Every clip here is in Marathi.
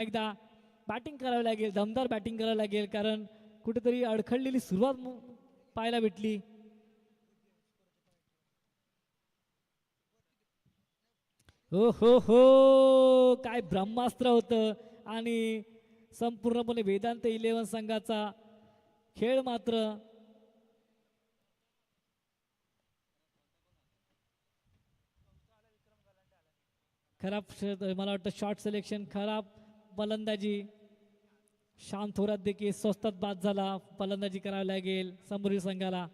एकदा बॅटिंग करावी लागेल, दमदार बॅटिंग करावी लागेल, कारण कुठेतरी अडखळलेली सुरुवात पाहायला भेटली. हो हो हो, काय ब्रह्मास्त्र होतं आणि संपूर्णपणे वेदांत 11 संघाचा खेळ मात्र खराब. मला वाटतं शॉर्ट सिलेक्शन, खराब फलंदाजी. शांत थोरात देखील स्वस्तात बाद झाला. फलंदाजी करावी लागेल समोरील संघाला.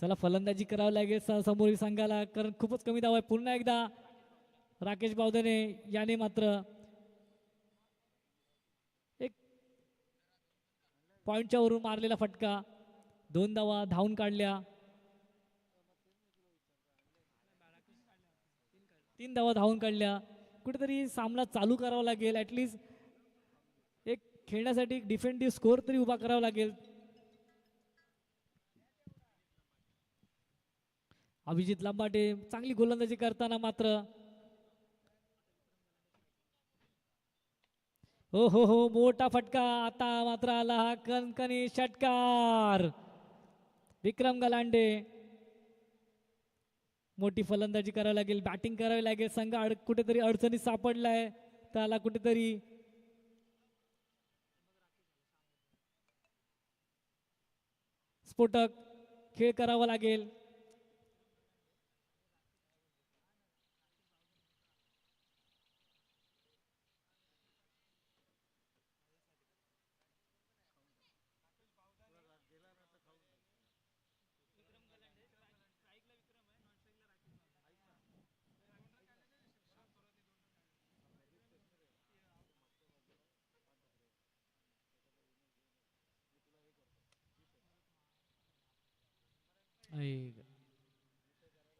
चला फलंदाजी करावी लागेल समोरील संघाला, कारण खूपच कमी धाव आहे. पुन्हा एकदा राकेश बावधने याने मात्र एक पॉइंटच्या वरून मारलेला फटका. 2 धावा धावून काढल्या. 3 धावा धावून काढल्या. कुठेतरी सामना चालू करावा लागेल. ऍटलीस्ट एक खेळण्यासाठी एक डिफेंडिव्ह स्कोर तरी उभा करावा लागेल. अभिजित लांबाटे चांगली गोलंदाजी करताना मात्र हो हो हो, मोठा फटका. आता मात्र आला हा कणकणी षटकार. विक्रम गलांडे. मोठी फलंदाजी करावी लागेल, बॅटिंग करावी लागेल. संघ कुठेतरी अडचणीत सापडलाय, त्याला कुठेतरी स्फोटक खेळ करावा लागेल.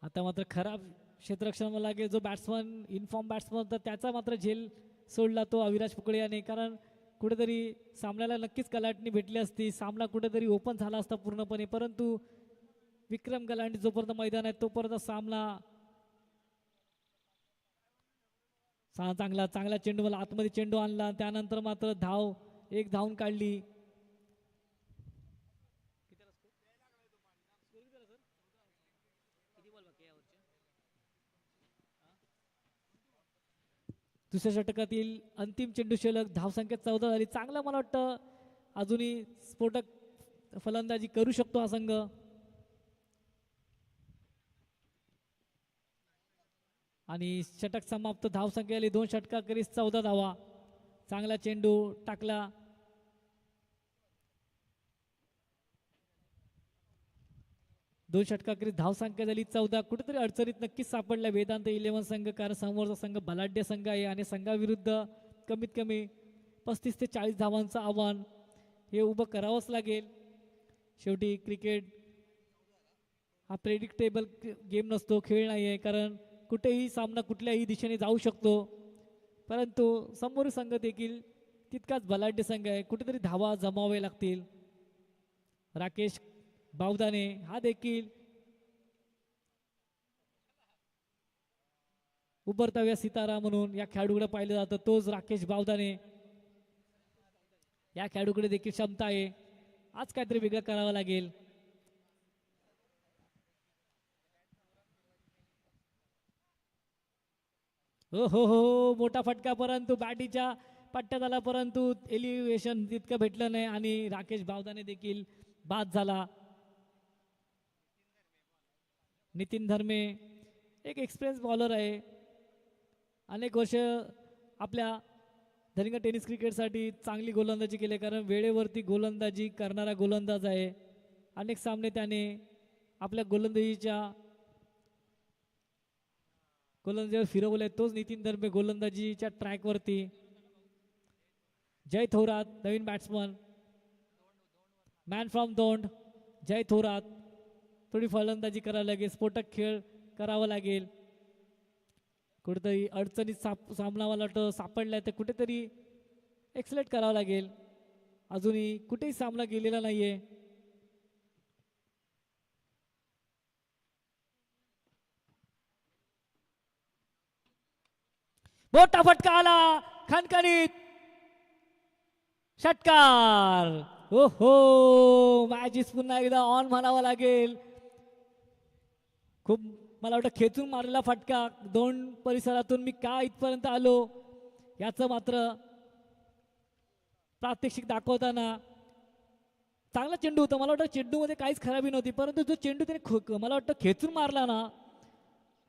आता मात्र खराब क्षेत्ररक्षण लागेल. जो बॅट्समन इनफॉर्म बॅट्समन होता त्याचा मात्र झेल सोडला तो अविराज पुकळे याने, कारण कुठेतरी सामन्याला नक्कीच कलाटणी भेटली असती. सामना कुठेतरी ओपन झाला असता पूर्णपणे, परंतु विक्रम गलांडे जोपर्यंत मैदान आहे तोपर्यंत सामना चांगला चांगला चेंडू मला आतमध्ये चेंडू आणला. त्यानंतर मात्र एक धावून काढली. दुसऱ्या षटकातील अंतिम चेंडू शिल्लक, धावसंख्या 14 झाली. चांगला मला वाटतं अजूनही स्फोटक फलंदाजी करू शकतो हा संघ. आणि षटक समाप्त. धावसंख्या आली 2 षटकाखेरीज 14 धावा. चांगला चेंडू टाकला. दोन षटकाखेरीज धावसंख्या झाली 14. कुठेतरी अडचणीत नक्कीच सापडला वेदांत 11 संघ, कारण समोरचा संघ बलाढ्य संघ आहे आणि संघाविरुद्ध कमीत कमी 35 ते 40 धावांचं आव्हान हे उभं करावंच लागेल. शेवटी क्रिकेट हा प्रेडिक्टेबल गेम नसतो, खेळ नाही आहे, कारण कुठेही सामना कुठल्याही दिशेने जाऊ शकतो. परंतु समोर संघ देखील तितकाच बलाढ्य संघ आहे. कुठेतरी धावा जमावे लागतील. राकेश बावदाने हा देखील उभरता सितारा म्हणून या खेळाडूकडे पाहिलं जातं. तोच राकेश बावदाने. या खेळाडूकडे देखील क्षमता आहे. आज काहीतरी वेगळं करावं लागेल. हो हो हो, मोठा फटका, परंतु बॅटीच्या पट्ट्यात आला, परंतु एलिव्हेशन तितकं भेटलं नाही आणि राकेश बावदाने देखील बाद झाला. नितीन धर्मे एक एक्सपिरियन्स बॉलर आहे. अनेक वर्ष आपल्या धरिंगा टेनिस क्रिकेटसाठी चांगली गोलंदाजी केली, कारण वेळेवरती गोलंदाजी करणारा गोलंदाज आहे. अनेक सामने त्याने आपल्या गोलंदाजीच्या गोलंदाजीवर फिरवलंय तोच नितीन दर्बे गोलंदाजीच्या ट्रॅकवरती. जय थोरात नवीन बॅट्समन, मॅन फ्रॉम दोंड. जय थोरात थोडी फलंदाजी करावी लागेल, स्फोटक खेळ करावा लागेल. कुठेतरी अडचणीत सामना मला वाटतं सापडलाय तर कुठेतरी एक्सलेट करावं लागेल. अजूनही कुठेही सामना गेलेला नाहीये. मोठा फटका आला, खणखणीत षटकार. हो हो, मॅचेस पुन्हा एकदा ऑन म्हणावा लागेल. खूप मला वाटतं खेचून मारलेला फटका. दोन परिसरातून मी का इथपर्यंत आलो याचं मात्र प्रात्यक्षिक दाखवताना. चांगला चेंडू होता, मला वाटतं चेंडूमध्ये काहीच खराबी नव्हती, परंतु जो चेंडू त्याने मला वाटतं खेचून मारला ना,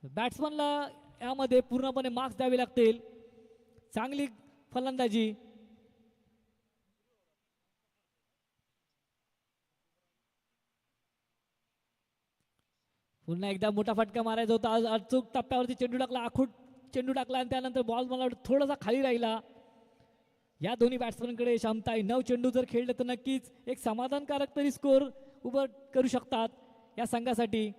बॅट्समनला यामध्ये पूर्णपणे मार्क्स द्यावे लागतील. चांगली फलंदाजी. पुन्हा एकदा मोठा फटका मारायचा होता. आज अचूक टप्प्यावरती चेंडू टाकला, आखूट चेंडू टाकला आणि त्यानंतर बॉल मला वाटतं थोडासा खाली राहिला. या दोन्ही बॅट्समनकडे क्षमता आहे. 9 चेंडू जर खेळले तर नक्कीच एक समाधानकारक तरी स्कोर उभं करू शकतात या संघासाठी.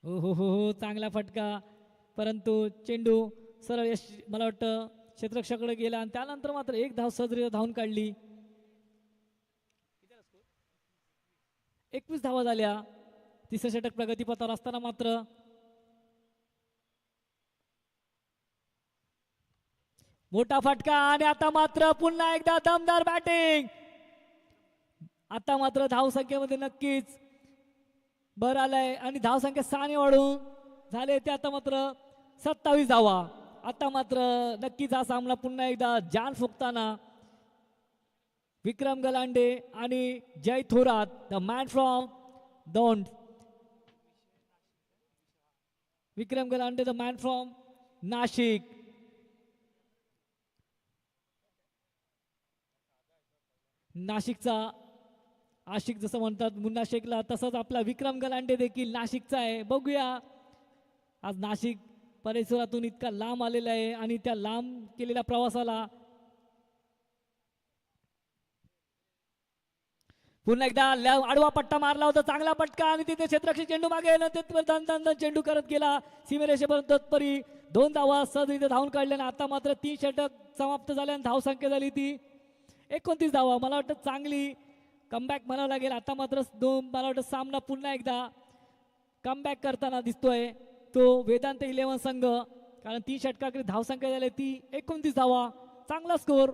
हो हो हो हो, चांगला फटका, परंतु चेंडू सरळ यश मला वाटतं क्षेत्ररक्षकाकडे गेला आणि त्यानंतर मात्र एक धाव सहजरित्या धावून काढली. 21 धावा झाल्या. तिसरं षटक प्रगतीपथावर असताना मात्र मोठा फटका आणि आता मात्र पुन्हा एकदा दमदार बॅटिंग. आता मात्र धावसंख्येमध्ये नक्कीच भर आलाय आणि धावसंख्या 6 वाढून झाले ते आता मात्र 27 धावा. आता मात्र नक्कीच हा सामना पुन्हा एकदा जान फुकताना विक्रम गलांडे आणि Jay Thorat, the man from Daund. Vikram Galande, the man from Nashik. नाशिकचा आशिक जसं म्हणतात मुन्ना शेखला, तसंच आपला विक्रम गलांडे देखील नाशिकचा आहे. बघूया आज नाशिक परिसरातून इतका लांब आलेला आहे आणि त्या लांब केलेल्या प्रवासाला पुन्हा एकदा आडवा पट्टा मारला होता, चांगला पटका आणि तिथे क्षेत्ररक्षक चेंडू मागे दन चेंडू करत गेला सीमेरेषेपर्यंत. तत्परी 2 धावा सहजरित्या धावून काढल्या. आता मात्र 3 षटक समाप्त झाले आणि धावसंख्या झाली ती 29 धावा. मला वाटतं चांगली कमबॅक म्हणावं लागेल. आता मात्र मला वाटतं सामना पुन्हा एकदा कमबॅक करताना दिसतोय तो वेदांत 11 संघ, कारण 3 षटकाकडे धावसंख्या झाली ती 29 धावा. चांगला स्कोर.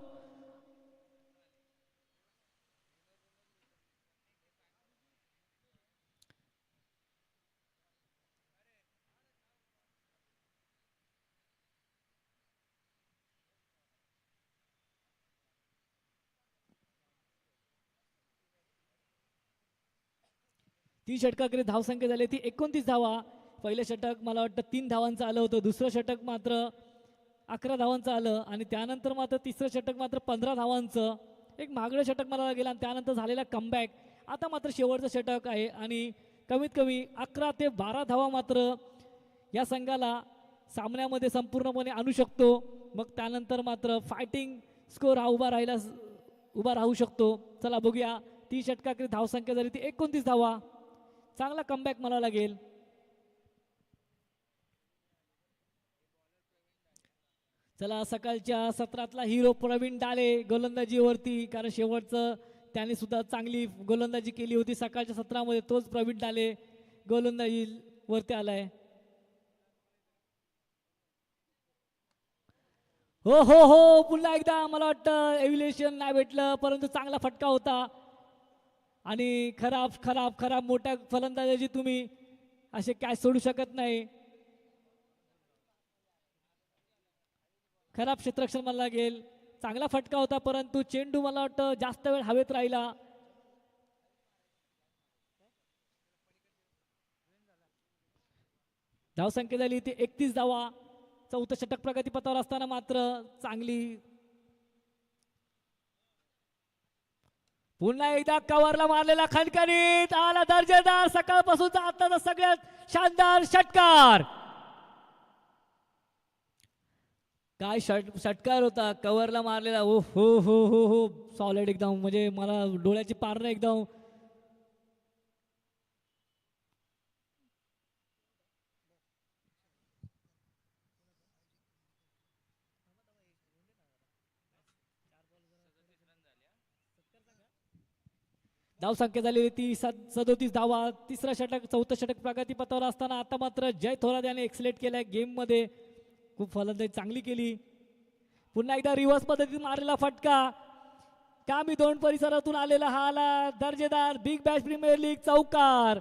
ती षटकाकडे धावसंख्या झाली ती 29 धावा. पहिलं षटक मला वाटतं 3 धावांचं आलं होतं, दुसरं षटक मात्र 11 धावांचं आलं आणि त्यानंतर मात्र तिसरं षटक मात्र 15 धावांचं एक मागळं षटक मला गेलं आणि त्यानंतर झालेला कमबॅक. आता मात्र शेवटचं षटक आहे आणि कमीत कमी 11 ते 12 धावा मात्र या संघाला सामन्यामध्ये संपूर्णपणे आणू शकतो. मग त्यानंतर मात्र फायटिंग स्कोर हा उभा राहू शकतो. चला बघूया. 30 षटकाकडे धावसंख्या झाली ती 29 धावा. चांगला कमबॅक म्हणावं लागेल. चला सकाळच्या सत्रातला हिरो प्रवीण डाले गोलंदाजीवरती, कारण शेवटचं त्याने सुद्धा चांगली गोलंदाजी केली होती सकाळच्या सत्रामध्ये. तोच प्रवीण डाले गोलंदाजीवरती आलाय. हो हो हो, पुन्हा एकदा मला वाटतं एव्हिलेशन नाही भेटलं, परंतु चांगला फटका होता आणि खराब खराब खराब मोठ्या फलंदाजाची तुम्ही असे काय सोडू शकत नाही. खराब क्षेत्ररक्षण मला लागेल. चांगला फटका होता परंतु चेंडू मला वाटतं जास्त वेळ हवेत राहिला. धावसंख्या झाली ती 31 धावा. चौथं षटक प्रगतीपथावर असताना मात्र चांगली पुन्हा एकदा कव्हरला मारलेला खणखणीत आला दर्जेदार सकाळपासूनचा आताचा सगळ्यात शानदार षटकार. काय षटकार होता कव्हरला मारलेला. ओ हो हो हो हो सॉलिड एकदम, म्हणजे मला डोळ्याची पारणं एकदम. धाव संख्या झालेली ती 37 धावा. तिसरा षटक चौथं षटक प्रगतीपथावर असताना आता मात्र जय थोरात याने एक्सलेट केलाय गेम मध्ये. खूप फलंदाजी चांगली केली. पुन्हा एकदा रिव्हर्स पद्धतीत मारलेला फटका. कामी दोन परिसरातून आलेला हा आला दर्जेदार बिग बॅश प्रीमियर लीग चौकार.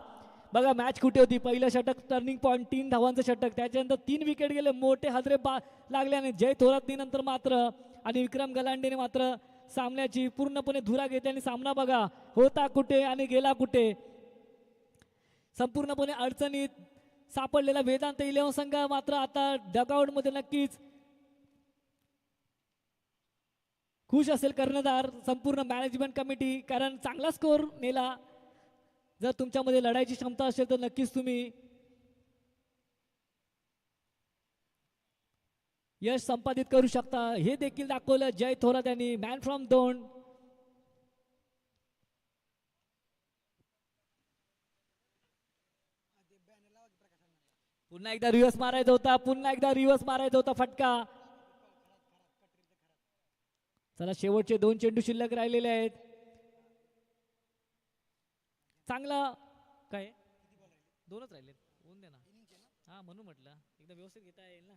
बघा मॅच कुठे होती. पहिलं षटक टर्निंग पॉईंट 3 धावांचं षटक, त्याच्यानंतर 3 विकेट गेले, मोठे हादरे लागल्याने जय थोरात नंतर मात्र आणि विक्रम गलांडेने मात्र सामन्याची पूर्णपणे धुरा घेतल्याने सामना बघा होता कुठे आणि गेला कुठे. संपूर्णपणे अडचणीत सापडलेला वेदांत 11 संघ मात्र आता डगआउट मध्ये नक्कीच खुश असेल कर्णधार संपूर्ण मॅनेजमेंट कमिटी, कारण चांगला स्कोर नेला. जर तुमच्यामध्ये लढायची क्षमता असेल तर नक्कीच तुम्ही यश संपादित करू शकता. हे देखील दाखवलं जय थोरात यांनी. मॅन फ्रॉम दोन. पुन्हा एकदा रिव्हर्स मारायचा होता. पुन्हा एकदा रिव्हर्स मारायचा होता फटका. चला शेवटचे 2 चेंडू शिल्लक राहिलेले आहेत. चांगला काय 2च राहिले होऊन दे ना. हा म्हणून म्हटलं एकदा व्यवस्थित घेता येईल ना.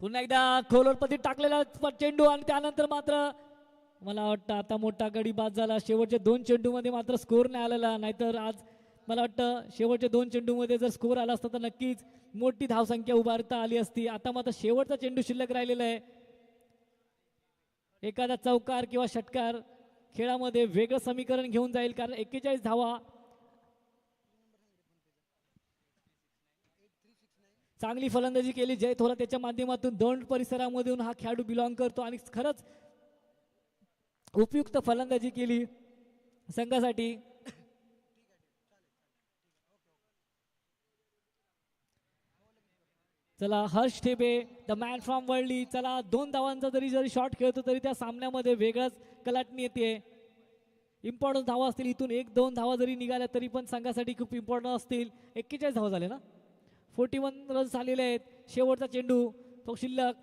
पुन्हा एकदा खोलवर पद्धत टाकलेला चेंडू आणि त्यानंतर मात्र मला वाटतं आता मोठा गडी बाद झाला. शेवटच्या 2 चेंडू मध्ये मात्र स्कोर नाही आलेला, नाहीतर आज मला वाटतं शेवटच्या 2 चेंडू मध्ये जर स्कोर आला असता तर नक्कीच मोठी धावसंख्या उभारता आली असती. आता मात्र शेवटचा चेंडू शिल्लक राहिलेला आहे. एखादा चौकार किंवा षटकार खेळामध्ये वेगळं समीकरण घेऊन जाईल, कारण 41 धावा. चांगली फलंदाजी केली जय थोरात. त्याच्या माध्यमातून दौंड परिसरामधून हा खेळाडू बिलॉंग करतो आणि खरंच उपयुक्त फलंदाजी केली संघासाठी. चला हर्ष ठेबे द मॅन फ्रॉम वर्ल्डी. चला 2 धावांचा जरी शॉट खेळतो तरी त्या सामन्यामध्ये वेगळंच कलाटणी येते. इम्पॉर्टंट धावा असतील इथून 1-2 धावा जरी निघाल्या तरी पण संघासाठी खूप इम्पॉर्टंट असतील. 41 धावा झाले ना. 41 रन्स झालेले आहेत. शेवटचा चेंडू तो शिल्लक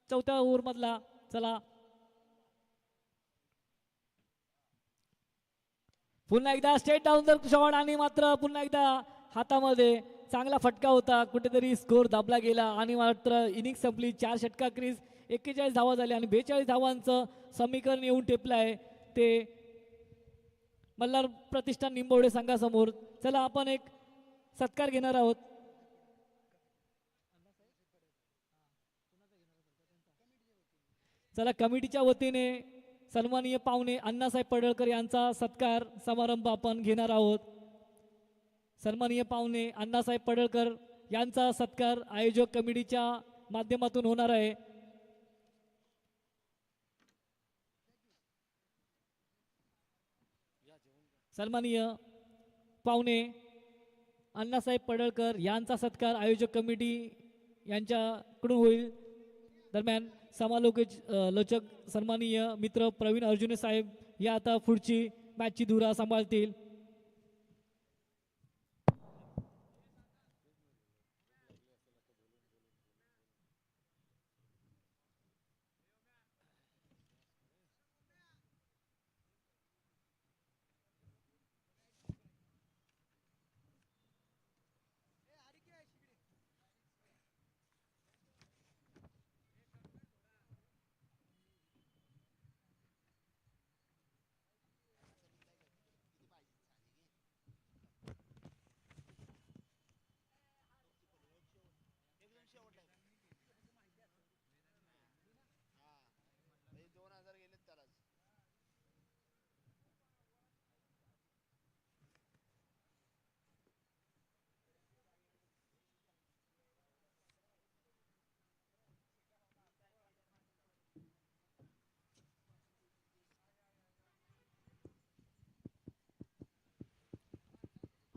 4थ्या ओव्हर मधला. चला पुन्हा एकदा स्टेट डाऊन शॉट आणि मात्र पुन्हा एकदा हातामध्ये चांगला फटका होता. कुठेतरी स्कोर दाबला गेला आणि मात्र इनिंग संपली. 4 षटकाखेरीज 41 धावा झाल्या आणि 42 धावांचं समीकरण येऊन टेपलं आहे ते मल्हार प्रतिष्ठान निंबवडे संघासमोर. चला आपण एक सत्कार घेणार आहोत. चला कमिटीच्या वतीने सन्माननीय पाहुणे अण्णासाहेब पडळकर यांचा सत्कार समारंभ आपण घेणार आहोत. सन्माननीय पाहुणे अण्णासाहेब पडळकर यांचा सत्कार आयोजक कमिटीच्या माध्यमातून होणार आहे. सन्माननीय पाहुणे अण्णासाहेब पडळकर यांचा सत्कार आयोजक कमिटी यांच्याकडून होईल. दरम्यान लोचक सन्माननीय मित्र प्रवीण अर्जुने साहेब या आता पुढची मॅचची धुरा सांभाळतील.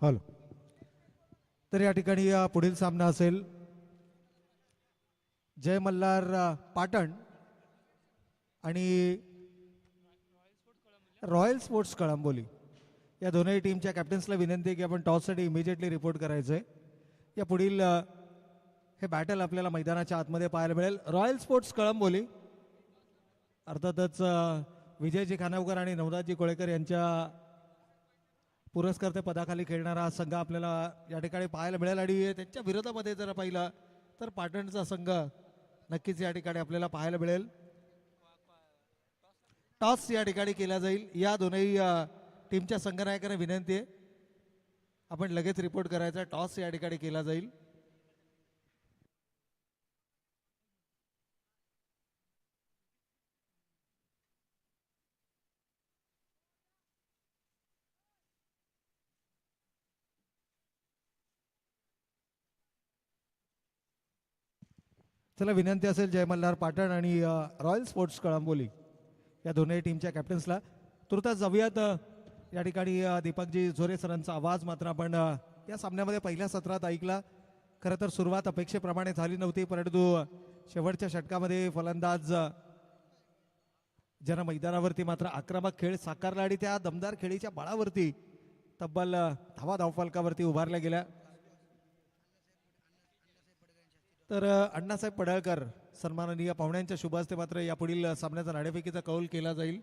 हॅलो. तर या ठिकाणी पुढील सामना असेल जय मल्हार पाटण आणि रॉयल स्पोर्ट्स कळंबोली. या दोनही टीमच्या कॅप्टन्सला विनंती आहे की आपण टॉससाठी इमिजिएटली रिपोर्ट करायचं आहे. या पुढील हे बॅटल आपल्याला मैदानाच्या आतमध्ये पाहायला मिळेल. रॉयल स्पोर्ट्स कळंबोली अर्थातच विजयजी खानावकर आणि नवनाथजी कोळेकर यांच्या पुरस्कर्ते पदाखाली खेळणारा हा संघ आपल्याला या ठिकाणी पाहायला मिळेल. आणि त्यांच्या विरोधामध्ये जर पाहिलं तर पाटणचा संघ नक्कीच या ठिकाणी आपल्याला पाहायला मिळेल. टॉस या ठिकाणी केला जाईल. या दोनही टीमच्या संघनायकांना विनंती आहे आपण लगेच रिपोर्ट करायचा. टॉस या ठिकाणी केला जाईल. चला विनंती असेल जय मल्हार पाटण आणि रॉयल स्पोर्ट्स कळंबोली या दोन्ही टीमच्या कॅप्टन्सला तुर्तास जाऊयात. या ठिकाणी दीपकजी झोरे सरांचा आवाज मात्र आपण या सामन्यामध्ये पहिल्या सत्रात ऐकला. खरं तर सुरुवात अपेक्षेप्रमाणे झाली नव्हती, परंतु शेवटच्या षटकामध्ये फलंदाज ज्यांना मैदानावरती मात्र आक्रमक खेळ साकारला आणि त्या दमदार खेळीच्या बळावरती तब्बल धावफलकावरती उभारल्या गेल्या. तर अण्णासाहेब पडळकर सन्माननीय पाहुण्यांच्या शुभ हस्ते मात्र यापुढील सामन्याचा नाणेफेकीचा कौल केला जाईल.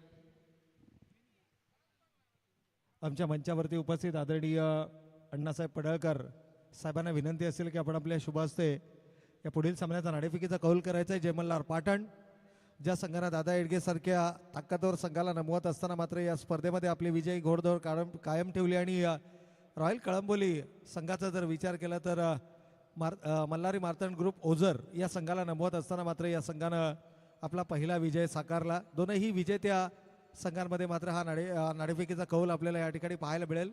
आमच्या मंचावरती उपस्थित आदरणीय अण्णासाहेब पडळकर साहेबांना विनंती असेल की आपण आपल्या शुभ हस्ते या पुढील सामन्याचा नाणेफेकीचा कौल करायचा आहे. जय मल्हार पाटण ज्या संघाने दादा एडगे सारख्या ताकदवर संघाला नमवत असताना मात्र या स्पर्धेमध्ये आपली विजयी घोडदौड कायम ठेवली आणि रॉयल कळंबोली संघाचा जर विचार केला तर मल्हारी मार्तंड ग्रुप ओझर या संघाला नमवत असताना मात्र या संघानं आपला पहिला विजय साकारला. दोनही विजेत्या संघांमध्ये मात्र हा नाणेफेकीचा कौल आपल्याला या ठिकाणी पाहायला मिळेल.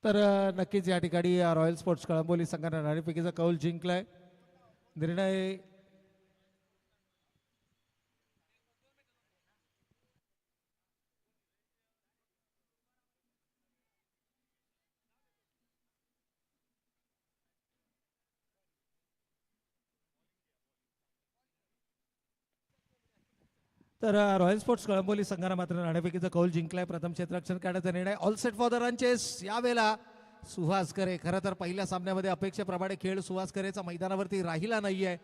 तर नक्कीच या ठिकाणी रॉयल स्पोर्ट्स कळंबोली संघाने नाणेफेकीचा कौल जिंकलाय. निर्णय तर रॉयल स्पोर्ट्स कळंबोली संघाने मात्र नाणेफेकीचा कौल जिंकलाय. प्रथम क्षेत्ररक्षण करण्याचा निर्णय. All set for the run chase. यावेळेला सुहास करे खरं तर पहिल्या सामन्यामध्ये अपेक्षेप्रमाणे खेळ सुहास करेचा मैदानावरती राहिला नाहीये.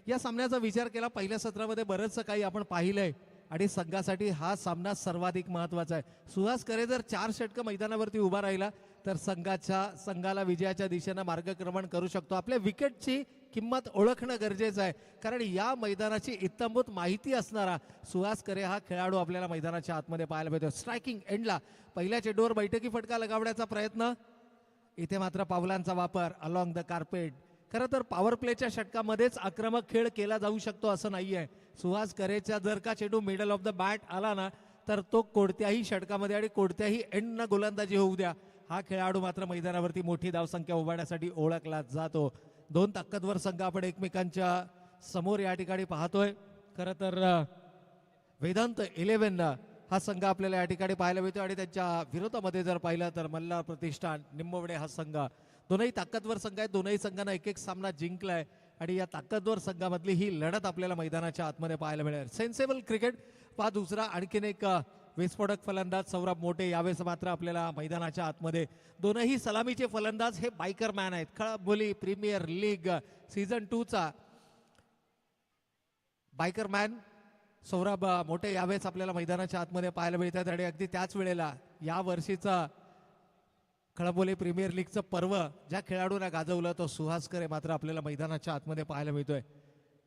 या सामन्याचा विचार केला पहिल्या सत्रामध्ये बरंचसं काही आपण पाहिलंय आणि संघासाठी हा सामना सर्वाधिक महत्वाचा आहे. सुहास करे जर 4 षटकं मैदानावरती उभा राहिला तर संघाला विजयाच्या दिशेनं मार्गक्रमण करू शकतो. आपल्या विकेटची किंमत ओळखणं गरजेचं आहे, कारण या मैदानाची इत्तंभूत माहिती असणारा सुहास करे हा खेळाडू आपल्याला मैदानाच्या आतमध्ये पाहायला मिळतो. स्ट्रायकिंग एंडला पहिल्या चेंडूवर बैठकी फटका लगावण्याचा प्रयत्न. इथे मात्र पावलांचा वापर अलॉंग द कार्पेट. खरं तर पॉवर प्लेच्या षटकामध्येच आक्रमक खेळ केला जाऊ शकतो असं नाहीये. सुहास करेच्या जर का चेंडू मिडल ऑफ द बॅट आला ना तर तो कोणत्याही षटकामध्ये आणि कोणत्याही एंडनं गोलंदाजी होऊ द्या, हा खेळाडू मात्र मैदानावरती मोठी धावसंख्या उभारण्यासाठी ओळखला जातो. दोन ताकदवर संघ आपण एकमेकांच्या समोर या ठिकाणी पाहतोय. खरं तर वेदांत 11 हा संघ आपल्याला या ठिकाणी पाहायला मिळतो आणि त्यांच्या विरोधामध्ये जर पाहिलं तर मल्हार प्रतिष्ठान निंबवडे हा संघ. दोनही ताकदवर संघ आहेत. दोनही संघांना एक एक सामना जिंकलाय आणि या ताकदवर संघामधली ही लढत आपल्याला मैदानाच्या आतमध्ये पाहायला मिळेल. सेन्सेबल क्रिकेट पहा. दुसरा आणखीन एक विस्फोटक फलंदाज सौरभ मोठे यावेळेस मात्र आपल्याला मैदानाच्या आतमध्ये. दोनही सलामीचे फलंदाज हे बायकर मॅन आहेत. कळंबोली प्रीमियर लीग सीझन 2 चा बायकर मॅन सौरभ मोठे यावेळेस आपल्याला मैदानाच्या आतमध्ये पाहायला मिळतात. आणि अगदी त्याच वेळेला या वर्षीचा कळंबोली प्रीमियर लीगचं पर्व ज्या खेळाडूंना गाजवलं तो सुहास करे मात्र आपल्याला मैदानाच्या आतमध्ये पाहायला मिळतोय.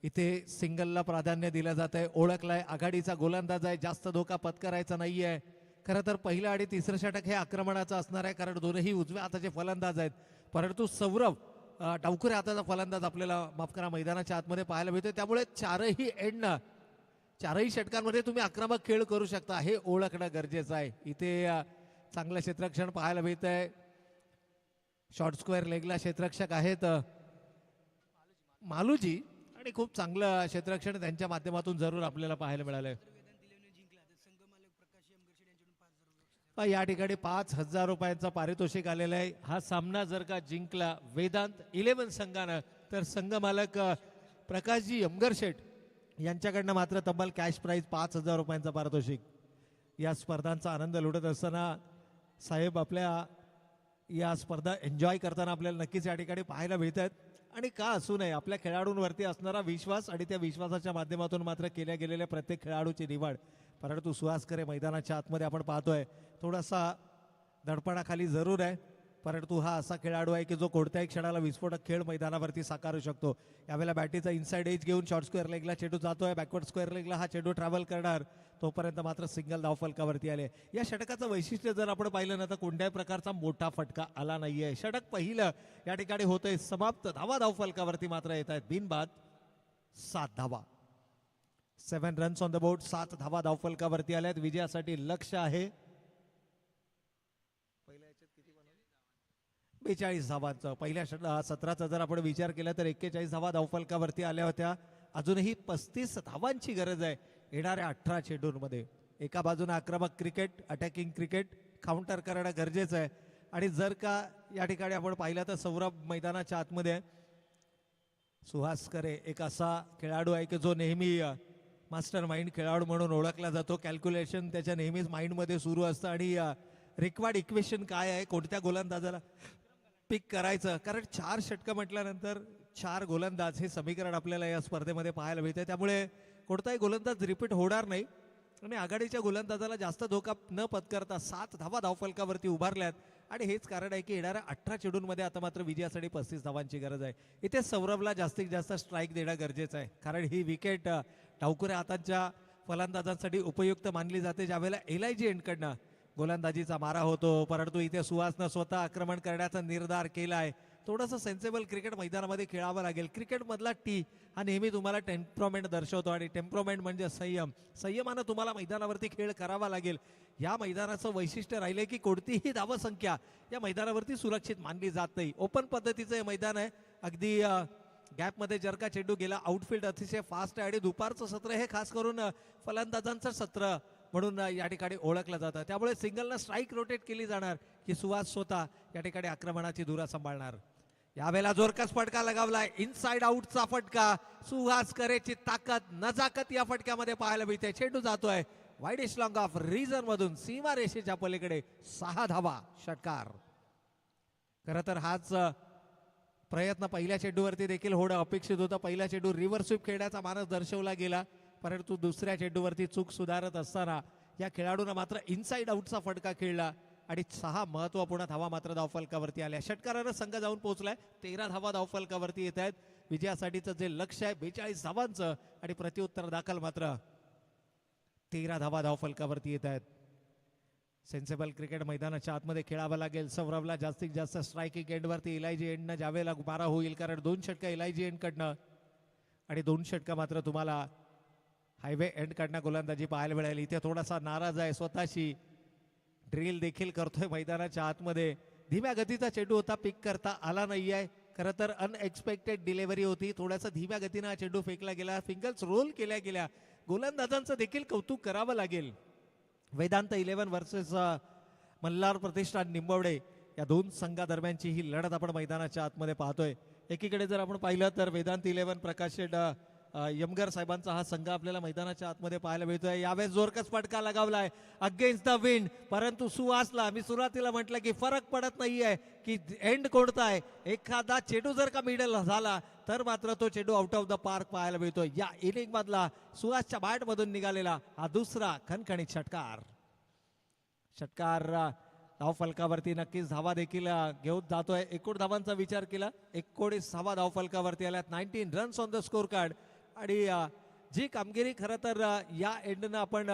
इथे सिंगलला प्राधान्य दिलं जात आहे. ओळखलाय आघाडीचा गोलंदाज आहे. जास्त धोका पत्करायचा नाहीये. खरं तर पहिलं आणि तिसरं षटक हे आक्रमणाचं असणार आहे, कारण दोनही उजव्या हाताचे फलंदाज आहेत. परंतु सौरभ डावखुऱ्या हाताचा फलंदाज आपल्याला माफ करा मैदानाच्या आतमध्ये पाहायला मिळतोय. त्यामुळे चारही एंडनं चारही षटकांमध्ये तुम्ही आक्रमक खेळ करू शकता हे ओळखणं गरजेचं आहे. इथे चांगलं क्षेत्ररक्षण पाहायला मिळत आहे. शॉर्ट स्क्वेअर लेगला क्षेत्ररक्षक आहेत मालूजी आणि खूप चांगलं क्षेत्ररक्षण त्यांच्या माध्यमातून जरूर आपल्याला पाहायला मिळालंय. या ठिकाणी 5,000 रुपयांचा पारितोषिक आलेला आहे. हा सामना जर का जिंकला वेदांत 11 संघानं तर संघ मालक प्रकाशजी यमगर शेठ यांच्याकडनं मात्र तब्बल कॅश प्राइज 5,000 रुपयांचा पारितोषिक. या स्पर्धांचा आनंद लुटत असताना साहेब आपल्या या स्पर्धा एन्जॉय करताना आपल्याला नक्कीच या ठिकाणी पाहायला मिळतात. आणि का असू नये आपल्या खेळाडूंवरती असणारा विश्वास आणि त्या विश्वासाच्या माध्यमातून मात्र केल्या गेलेल्या प्रत्येक खेळाडूची निवड. परंतु सुहास करे मैदानाच्या आतमध्ये आपण पाहतोय थोडासा दडपणाखाली जरूर आहे, परंतु हा असा खेळाडू आहे की जो कोणत्याही क्षणाला विस्फोटक खेळ मैदानावरती साकारू शकतो. यावेळेला बॅटीचा इनसाइड एज घेऊन शॉर्ट स्क्वेअर लेगला चेंडू जातोय. बॅकवर्ड स्क्वेअर लेगला हा चेंडू ट्रॅव्हल करणार. तोपर्यंत मात्र सिंगल धावफलकावरती आले. या षटकाचं वैशिष्ट्य जर आपण पाहिलं ना तर कोणत्याही प्रकारचा मोठा फटका आला नाहीये. षटक पहिलं या ठिकाणी होतंय समाप्त. धावा धावफलकावरती मात्र येत आहेत बिनबाद 7 धावा. 7 रन्स ऑन द बोर्ड. 7 धावा धावफलकावरती आल्यात. विजयासाठी लक्ष आहे 42 धावांचं. पहिल्या सत्राचा जर आपण विचार केला तर 41 धावा धावफलकावरती आल्या होत्या. अजूनही 35 धावांची गरज आहे येणाऱ्या 18 चेंडूंमध्ये. एका बाजूने आक्रमक क्रिकेट, अटॅकिंग क्रिकेट काउंटर करणं गरजेचं आहे. आणि जर का या ठिकाणी आपण पाहिलं तर सौरभ मैदानाच्या आतमध्ये सुहास करे एक असा खेळाडू आहे की जो नेहमी मास्टर माइंड खेळाडू म्हणून ओळखला जातो. कॅल्क्युलेशन त्याच्या नेहमीच माइंडमध्ये सुरू असतं आणि रिक्वायर्ड इक्वेशन काय आहे, कोणत्या गोलंदाजाला पिक करायचं. कारण 4 षटकं म्हटल्यानंतर 4 गोलंदाज हे समीकरण आपल्याला या स्पर्धेमध्ये पाहायला मिळते. त्यामुळे कोणताही गोलंदाज रिपीट होणार नाही आणि आघाडीच्या गोलंदाजाला जास्त धोका न पत्करता 7 धावा धावफलकावरती उभारल्यात. आणि हेच कारण आहे की येणाऱ्या 18 चेंडूंमध्ये आता मात्र विजयासाठी 35 धावांची गरज आहे. इथे सौरभला जास्तीत जास्त स्ट्राईक देणं गरजेचं आहे, कारण ही विकेट डावखुऱ्या हातांच्या फलंदाजांसाठी उपयुक्त मानली जाते. ज्यावेळेला LIG एंडकडनं गोलंदाजीचा मारा होतो, परंतु इथे सुहासनं स्वतः आक्रमण करण्याचा निर्धार केलाय. थोडंसं सेन्सेबल क्रिकेट मैदानामध्ये खेळावं लागेल. क्रिकेटमधला टी हा नेहमी तुम्हाला टेम्परामेंट दर्शवतो आणि टेम्परामेंट म्हणजे संयम. संयमानं तुम्हाला मैदानावरती खेळ करावा लागेल. या मैदानाचं वैशिष्ट्य राहिले की कोणतीही धावसंख्या या मैदानावरती सुरक्षित मानली जात नाही. ओपन पद्धतीचं हे मैदान आहे. अगदी गॅपमध्ये जर का चेंडू गेला, आउटफील्ड अतिशय फास्ट आहे आणि दुपारचं सत्र हे खास करून फलंदाजांचं सत्र म्हणून या ठिकाणी ओळखलं जातं. त्यामुळे सिंगलनं स्ट्राईक रोटेट केली जाणार की सुहास स्वतः या ठिकाणी आक्रमणाची धुरा सांभाळणार. यावेळेला जोरकस फटका लगावलाय. इनसाइड आउटचा फटका. सुहास करेची ताकद नजाकत या फटक्यामध्ये पाहायला मिळते. चेंडू जातोय वाईडिश लॉंग ऑफ रिझन मधून सीमा रेषेच्या पलीकडे. 6 धावा षटकार. खरं तर हाच प्रयत्न पहिल्या चेंडूवरती देखील होणं अपेक्षित होतं. पहिला चेंडू रिव्हर्स स्वीप खेळण्याचा मानस दर्शवला गेला, परंतु दुसऱ्या चेंडूवरती चूक सुधारत असताना या खेळाडूंना मात्र इनसाइड आउटचा फटका खेळला आणि 6 महत्वपूर्ण धावा मात्र धावफलकावरती आल्या. षटकारानं संघ जाऊन पोहोचलाय. 13 धावा धावफलकावरती येत आहेत. विजयासाठीचं जे लक्ष आहे 42 धावांचं आणि प्रत्युत्तर दाखल मात्र 13 धावा धावफलकावरती येत आहेत. सेन्सेबल क्रिकेट मैदानाच्या आतमध्ये खेळावं लागेल. सौरभला जास्तीत जास्त स्ट्रायकिंग एंडवरती LIG एंडनं ज्यावेळेला मारा होईल, कारण 2 षटकं LIG एंडकडनं आणि 2 षटकं मात्र तुम्हाला हायवे एंडकडनं गोलंदाजी पाहायला मिळेल. इथे थोडासा नाराज आहे स्वतःशी. ड्रिल देखील करतोय मैदानाच्या आतमध्ये. धीम्या गतीचा चेंडू होता, पिक करता आला नाहीये. खरं तर अनएक्सपेक्टेड डिलेव्हरी होती. थोडासा धीम्या गतीनं हा चेंडू फेकला गेला. फिंगल्स रोल केल्या गेल्या. गोलंदाजांचं देखील कौतुक करावं लागेल. वेदांत 11 वर्सेस मल्हार प्रतिष्ठान निंबवडे या 2 संघादरम्यानची ही लढत आपण मैदानाच्या आतमध्ये पाहतोय. एकीकडे जर आपण पाहिलं तर वेदांत 11 प्रकाश शेठ यमगर साहेबांचा हा संघ आपल्याला मैदानाच्या आतमध्ये पाहायला मिळतोय. यावेळेस जोरकस फटका लगावलाय अगेन्स्ट द विंड, परंतु सुहासला मी सुरुवातीला म्हटलं की फरक पडत नाहीये की एंड कोणता आहे. एखादा चेंडू जर का मिडल झाला तर मात्र तो चेंडू आउट ऑफ द पार्क पाहायला मिळतोय. या इनिंग मधला सुहासच्या बॅट मधून निघालेला हा दुसरा खणखणीत षटकार. षटकार धावफलकावरती नक्कीच धावा देखील घेऊन जातोय. एकूण धावांचा विचार केला 19 धावा धावफलकावरती आल्यात. 19 runs on the score card. आणि जी कामगिरी खरं तर या एंडनं आपण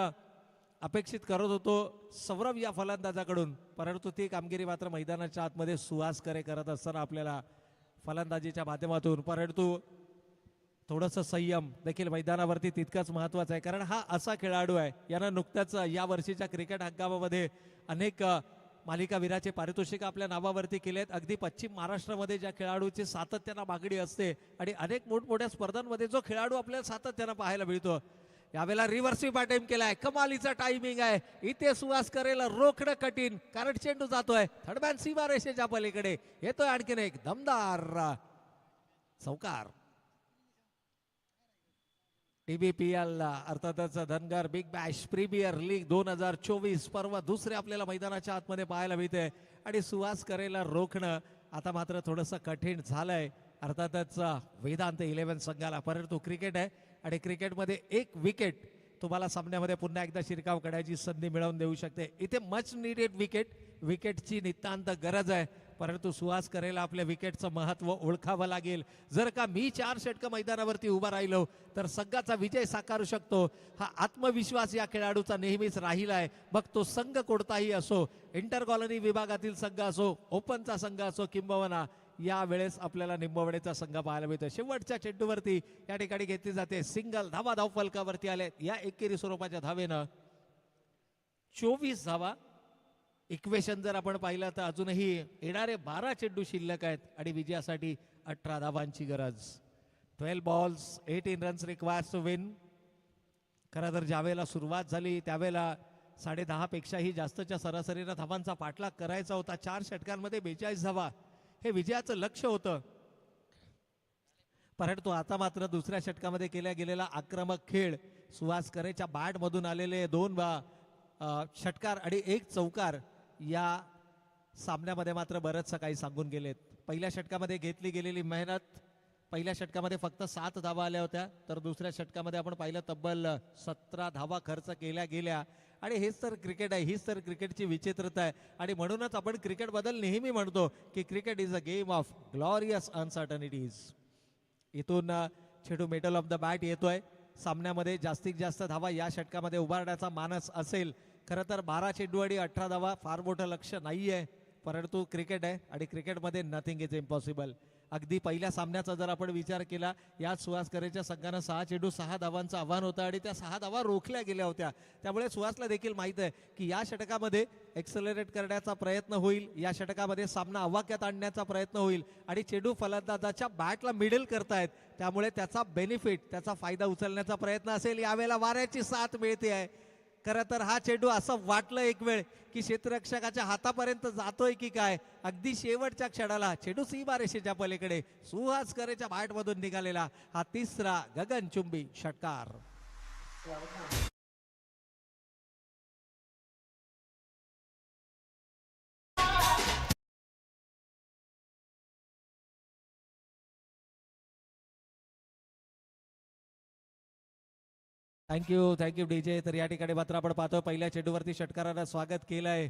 अपेक्षित करत होतो सौरभ या फलंदाजाकडून, परंतु ती कामगिरी मात्र मैदानाच्या आतमध्ये सुहास करे करत असताना आपल्याला फलंदाजीच्या माध्यमातून, परंतु थोडंसं संयम देखील मैदानावरती तितकंच महत्वाचं आहे, कारण हा असा खेळाडू आहे, यानं नुकत्याच या वर्षीच्या क्रिकेट हंगामामध्ये अनेक मालिकावीराचे पारितोषिक आपल्या नावावरती केलेत. अगदी पश्चिम महाराष्ट्रामध्ये ज्या खेळाडूची सातत्यानं मागणी असते आणि अनेक मोठमोठ्या स्पर्धांमध्ये जो खेळाडू आपल्याला सातत्यानं पाहायला मिळतो, यावेळेला रिव्हर्स स्वीप अटेम्प्ट केलाय. कमालीचा टायमिंग आहे. इथे सुहास करेल रोखणं कठीण, कारण चेंडू जातोय थर्डमॅन सीमारेषेच्या पलीकडे. येतोय आणखीन एक दमदार चौकार. TBPL अर्थातच Dhangar big bash premier league 2024 पर्व दुसरे आपल्याला मैदानाच्या आतमध्ये पाहायला मिळते आणि सुहास करेला रोखणं आता मात्र थोडंसं कठीण झालंय अर्थातच वेदांत 11 संघाला. परंतु क्रिकेट आहे आणि क्रिकेटमध्ये एक विकेट तुम्हाला सामन्यामध्ये पुन्हा एकदा शिरकाव करण्याची संधी मिळवून देऊ शकते. इथे मच नीडेड विकेटची नितांत गरज आहे, परंतु सुहास करेला आपल्या विकेटचं महत्व ओळखावं लागेल. जर का मी 4 षटकं मैदानावरती उभा राहिलो तर संघाचा विजय साकारू शकतो, हा आत्मविश्वास या खेळाडूचा नेहमीच राहिला आहे. मग तो संघ कोणताही असो, इंटर कॉलनी विभागातील संघ असो, ओपनचा संघ असो, किंबहुना या वेळेस आपल्याला निंबवडेचा संघ पाहायला मिळतो. शेवटच्या चेंडूवरती या ठिकाणी घेतली जाते सिंगल. धावा धाव फलकावरती आले या एकेरी स्वरूपाच्या धावेनं 24 धावा. इक्वेशन जर आपण पाहिलं तर अजूनही येणारे 12 चेंडू शिल्लक आहेत आणि विजयासाठी 18 धावांची गरज. 12 balls 18 runs requires to win. खरं तर ज्यावेळेला सुरुवात झाली त्यावेळेला 10.5 पेक्षाही जास्तच्या सरासरीनं धावांचा पाठलाग करायचा होता. 4 षटकांमध्ये 42 धावा हे विजयाचं लक्ष होतं, परंतु आता मात्र दुसऱ्या षटकामध्ये केल्या गेलेला आक्रमक खेळ, सुहास करेच्या बॅटमधून आलेले 2 षटकार आणि 1 चौकार या सामन्यामध्ये मात्र बरंचसं काही सांगून गेलेत. पहिल्या षटकामध्ये घेतली गेलेली मेहनत, पहिल्या षटकामध्ये फक्त 7 धावा आल्या होत्या, तर दुसऱ्या षटकामध्ये आपण पाहिलं तब्बल 17 धावा खर्च केल्या गेल्या. आणि हेच तर क्रिकेट आहे, हीच तर क्रिकेटची विचित्रता आहे. आणि म्हणूनच आपण क्रिकेटबद्दल नेहमी म्हणतो की cricket is a game of glorious uncertainties. इथून चेंडू मिडल ऑफ द बॅट येतोय. सामन्यामध्ये जास्तीत जास्त धावा या षटकामध्ये उभारण्याचा मानस असेल. खरं तर 12 चेंडू आणि 18 धावा फार मोठं लक्ष नाहीये, परंतु क्रिकेट आहे आणि क्रिकेटमध्ये नथिंग इज इम्पॉसिबल. अगदी पहिल्या सामन्याचा जर आपण विचार केला, या सुहास करेच्या संघानं 6 चेंडू 6 धावांचं आव्हान होतं आणि त्या 6 धावा रोखल्या गेल्या होत्या. त्यामुळे सुहासला देखील माहित आहे की या षटकामध्ये एक्सेलरेट करण्याचा प्रयत्न होईल, या षटकामध्ये सामना आवाक्यात आणण्याचा प्रयत्न होईल आणि चेंडू फलंदाजाच्या बॅटला मिडल करतायत, त्यामुळे त्याचा बेनिफिट, त्याचा फायदा उचलण्याचा प्रयत्न असेल. यावेळेला वाऱ्याची साथ मिळते आहे. खरं तर हा चेंडू असं वाटलं एक वेळ की क्षेत्ररक्षकाच्या हातापर्यंत जातोय की काय, अगदी शेवटच्या क्षणाला चेंडू सीमारेषेच्या पलीकडे सुहास करेच्या बॅटमधून निघालेला हा तिसरा गगनचुंबी षटकार. Thank you DJ. तर या ठिकाणी मात्र आपण पाहतो पहिल्या चेंडूवरती षटकारानं स्वागत केलंय.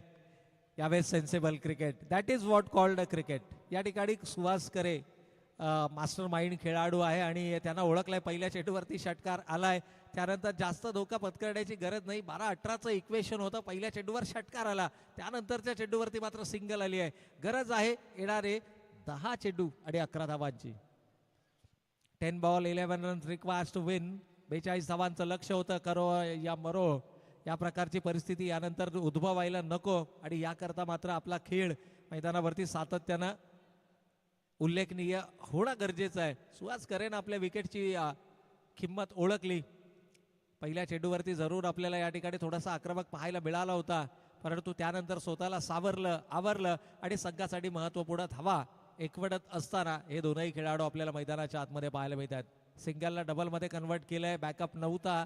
यावेळेस sensible cricket, that is what called a cricket. या ठिकाणी सुहास करे मास्टर माइंड खेळाडू आहे आणि त्यांना ओळखलाय. पहिल्या चेंडूवरती षटकार आलाय, त्यानंतर जास्त धोका पत्करण्याची गरज नाही. 12-18चं इक्वेशन होतं, पहिल्या चेंडूवर षटकार आला, त्यानंतरच्या चेंडूवरती मात्र सिंगल आली आहे. गरज आहे येणारे 10 चेंडू आणि 11 धावांची. 10 ball 11 runs requires to win. 42 धावांचं लक्ष होतं. करो या मरो या प्रकारची परिस्थिती यानंतर उद्भवायला नको आणि याकरता मात्र आपला खेळ मैदानावरती सातत्यानं उल्लेखनीय होणं गरजेचं आहे. सुहास करेन आपल्या विकेटची किंमत ओळखली. पहिल्या चेंडूवरती जरूर आपल्याला या ठिकाणी थोडासा आक्रमक पाहायला मिळाला होता, परंतु त्यानंतर स्वतःला सावरलं, आवरलं आणि संघासाठी महत्त्वपूर्ण धावा एकवटत असताना हे दोनही खेळाडू आपल्याला मैदानाच्या आतमध्ये पाहायला मिळतात. सिंगलला डबलमध्ये कन्वर्ट केलंय, बॅकअप नव्हता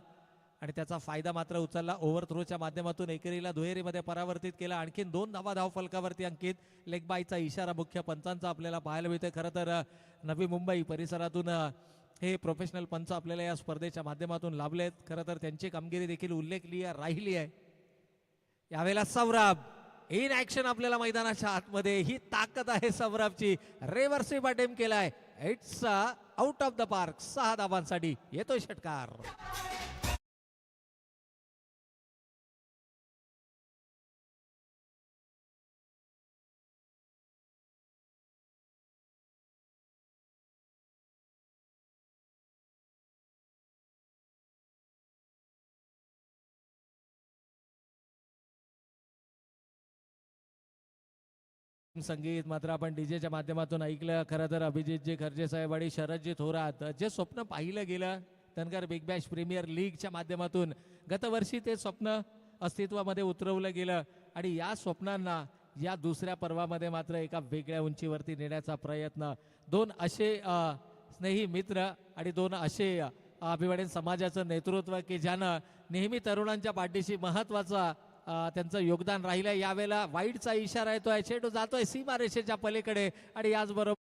आणि त्याचा फायदा मात्र उचलला. ओव्हर थ्रोच्या माध्यमातून एकेरीला दुहेरीमध्ये परावर्तित केला. आणखीन 2 धावा धाव फलकावरती अंकित. लेग बायचा इशारा मुख्य पंचांचा आपल्याला पाहायला मिळतोय. खरं तर नवी मुंबई परिसरातून हे प्रोफेशनल पंच आपल्याला या स्पर्धेच्या माध्यमातून लाभलेत. खरं तर त्यांची कामगिरी देखील उल्लेखनीय राहिली आहे. यावेळेला सौरभ इन ऍक्शन आपल्याला मैदानाच्या आतमध्ये, ही ताकद आहे सौरभची. रिव्हर्सिव्ह अटेम्प्ट केलाय. It's out of the park. 6 धावांसाठी येतोय षटकार. संगीत मात्र आपण डीजेच्या माध्यमातून ऐकलं. खरं तर अभिजितजी खर्जे साहेब आणि शरदजी थोरात जे स्वप्न पाहिलं गेलं धनगर बिग बॅश प्रीमियर लीगच्या माध्यमातून गतवर्षी ते स्वप्न अस्तित्वामध्ये उतरवलं गेलं आणि या स्वप्नांना या दुसऱ्या पर्वामध्ये मात्र एका वेगळ्या उंचीवरती नेण्याचा प्रयत्न. दोन असे स्नेही मित्र आणि दोन असे अभिवादन समाजाचं नेतृत्व की ज्यानं नेहमी तरुणांच्या पाठीशी महत्वाचा त्यांचं योगदान राहिलं. यावेळेला वाईटचा इशारा येतोय, चेंडू जातोय सीमारेषेच्या पलीकडे आणि याचबरोबर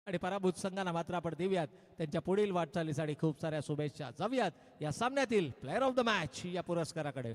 आणि पराभूत संघांना मात्र आपण देऊयात त्यांच्या पुढील वाटचालीसाठी खूप साऱ्या शुभेच्छा. जाऊयात या सामन्यातील प्लेअर ऑफ द मॅच या पुरस्काराकडे.